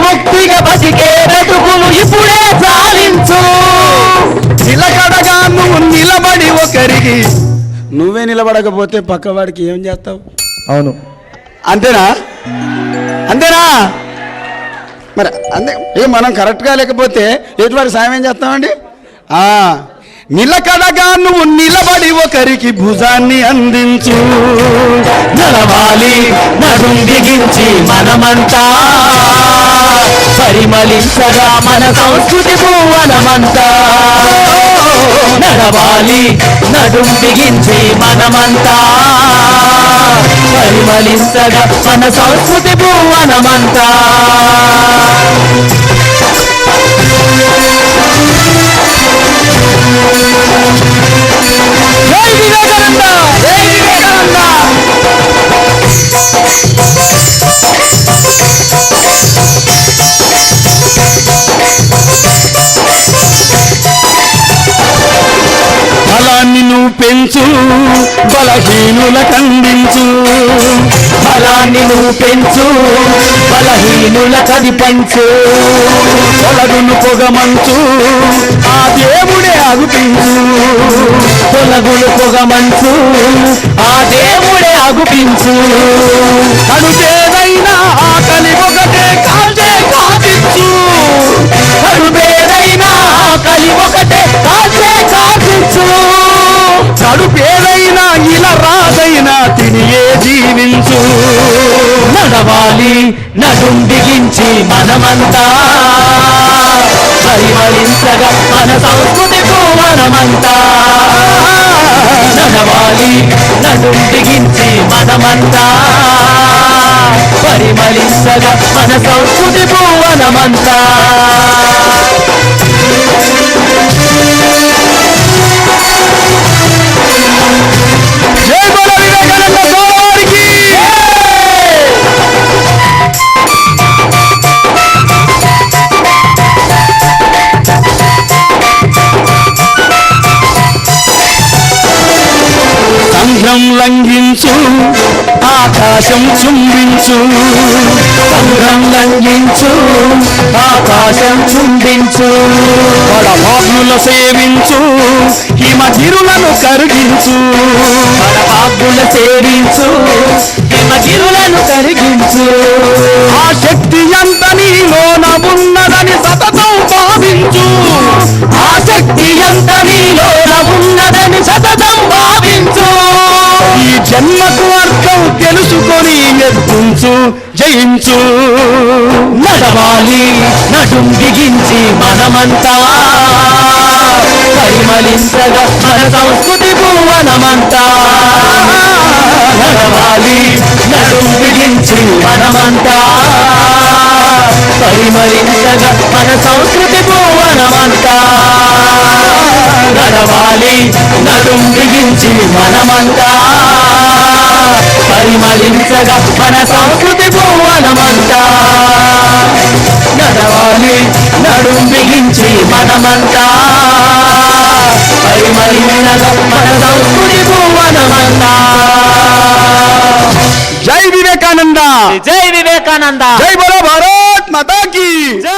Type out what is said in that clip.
ముక్తిగా బతికే బ్రతుకులు ఇప్పుడే సాధించు. నిలకడగా నువ్వు నిలబడి ఒకరికి, నువ్వే నిలబడకపోతే పక్కవాడికి ఏం చేస్తావు? అవును, అంతేనా? అంతేనా? మరి అంతే. మనం కరెక్ట్గా లేకపోతే ఎటువంటి సాయం ఏం చేస్తామండి? నిలకడగా నువ్వు నిలబడి ఒకరికి భుజాన్ని అందించు. నడవాలి నడుం బిగించి మనమంతా, పరిమళించగా మన సంస్కృతి భువనమంతా. నడవాలి నడుం బిగించి మనమంతా, పరిమళించగా మన సంస్కృతి భువనమంతా. జై వివేకానంద, జై వివేకానంద. బలాన్ని నువ్వు పెంచు, బలహీనుల ఖండించు. బలాన్ని నువ్వు పెంచు, బలహీనుల కది పంచు. తొలగును పొగమంచు, ఆ దేవుడే అగుపించు. తొలగులు పొగమంచు, ఆ దేవుడే అగుపించు. కడుపేదైనా ఆకలి ఒకటే కాల్చే కాపించు. కడుపేదైనా ఆకలి ఒకటే కాల్చే కాపించు. కడుపేదైనా ఇలా రాదైనా తినియే జీవించు. నడవాలి నడుం బిగించి మనమంతా, పరిమళించగా మన సంస్కృతి భువనమంతా. నడవాలి నడుం బిగించి మనమంతా, పరిమళించగా మన సంస్కృతి భువనమంతా. జై బోలో వివేకానంద సోదరుడికి. సంఘం లంఘించు, ఆకాశం చుంబించు. సంఘం లంఘించు, ఆకాశం చుంబించు. పడభాగ్నుల సేవించు, హిమగిరులను కరిగించు. పడభాగ్యుల సేవించు, హిమగిరులను కరిగించు. ఆ శక్తి ఎంత నీలోన ఉన్నదని సతతం భావించు. ఆ శక్తి ఎంత నీలోన ఉన్నదని సతతం భావించు. ఈ జన్మకు అర్థం తెలుసుకొని ఎత్తించు, జయించు. నడవాలి నడుం బిగించి మనమంతా, పరిమళించగా మన సంస్కృతి భువనమంతా. నడవాలి నడుం బిగించి మనమంతా, పరిమళించగా మన సంస్కృతి భువనమంతా. నడవాలి నడుం బిగించి మనమంతా, పరిమళించగా మన సంస్కృతి భువనమంతా. నడవాలి నడుం బిగించి మనమంతా, పరిమళించగా మన సంస్కృతి భువనమంతా. జై వివేకానంద, జై వివేకానంద, జై బోలో భారత్ మాతా కీ జై.